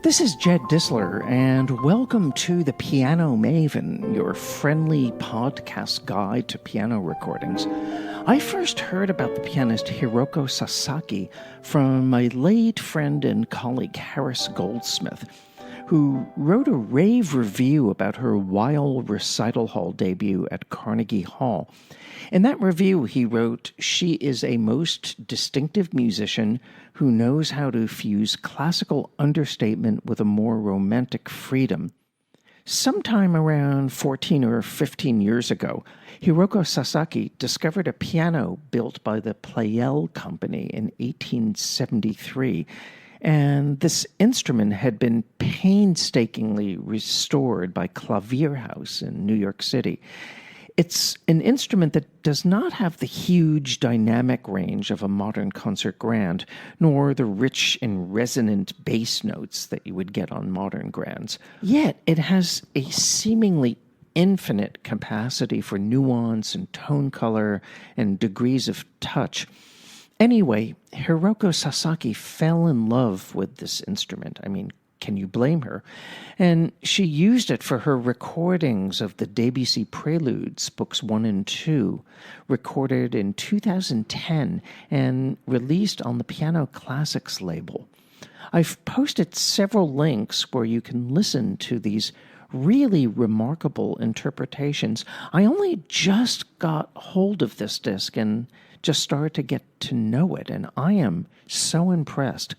This is Jed Disler, and welcome to The Piano Maven, your friendly podcast guide to piano recordings. I first heard about the pianist Hiroko Sasaki from my late friend and colleague Harris Goldsmith, who wrote a rave review about her Weill recital hall debut at Carnegie Hall. In that review, he wrote, "She is a most distinctive musician who knows how to fuse classical understatement with a more romantic freedom." Sometime around 14 or 15 years ago, Hiroko Sasaki discovered a piano built by the Pleyel company in 1873, and this instrument had been painstakingly restored by Klavierhaus in New York City. It's an instrument that does not have the huge dynamic range of a modern concert grand, nor the rich and resonant bass notes that you would get on modern grands. Yet it has a seemingly infinite capacity for nuance and tone color and degrees of touch. Anyway, Hiroko Sasaki fell in love with this instrument. I mean, can you blame her? And she used it for her recordings of the Debussy Preludes, books 1 and 2, recorded in 2010 and released on the Piano Classics label. I've posted several links where you can listen to these really remarkable interpretations. I only just got hold of this disc and just started to get to know it, and I am so impressed.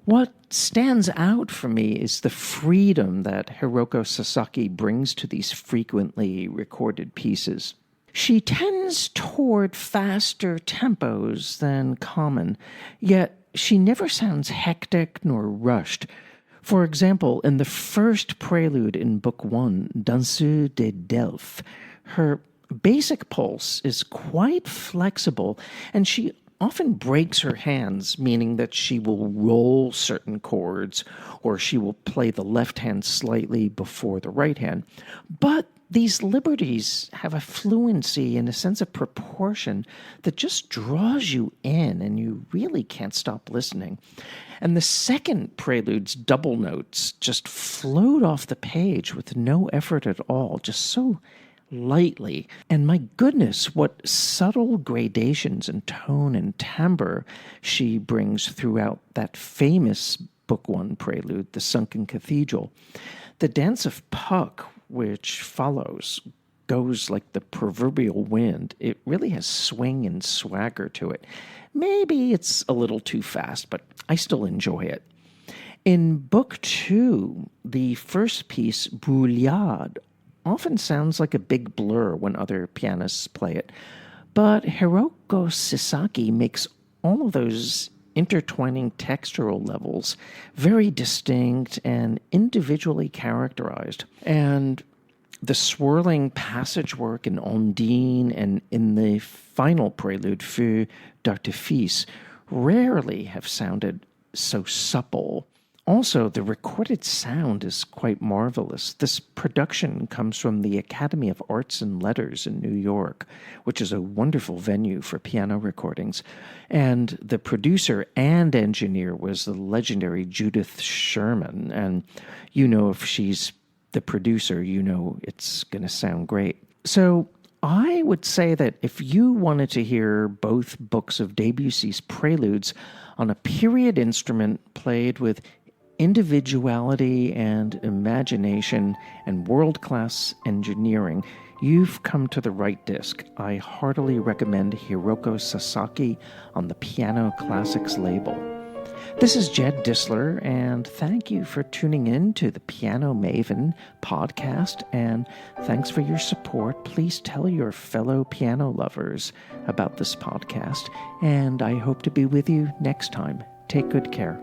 What stands out for me is the freedom that Hiroko Sasaki brings to these frequently recorded pieces. She tends toward faster tempos than common, yet she never sounds hectic nor rushed. For example, in the first prelude in Book 1, Danseuse de Delphes, her basic pulse is quite flexible, and she often breaks her hands, meaning that she will roll certain chords or she will play the left hand slightly before the right hand. But these liberties have a fluency and a sense of proportion that just draws you in and you really can't stop listening. And the second prelude's double notes just float off the page with no effort at all, just so lightly. And my goodness, what subtle gradations in tone and timbre she brings throughout that famous Book 1 prelude, The Sunken Cathedral. The dance of Puck, which follows, goes like the proverbial wind. It really has swing and swagger to it. Maybe it's a little too fast, but I still enjoy it. In Book 2, the first piece, Brouillade, often sounds like a big blur when other pianists play it. But Hiroko Sasaki makes all of those intertwining textural levels very distinct and individually characterized. And the swirling passage work in Ondine and in the final prelude, Feu d'artifice, rarely have sounded so supple. Also, the recorded sound is quite marvelous. This production comes from the Academy of Arts and Letters in New York, which is a wonderful venue for piano recordings. And the producer and engineer was the legendary Judith Sherman. And you know, if she's the producer, you know it's going to sound great. So I would say that if you wanted to hear both books of Debussy's Preludes on a period instrument played with individuality and imagination and world-class engineering, you've come to the right disc. I heartily recommend Hiroko Sasaki on the Piano Classics label. This is Jed Disler, and thank you for tuning in to the Piano Maven podcast, and thanks for your support. Please tell your fellow piano lovers about this podcast, and I hope to be with you next time. Take good care.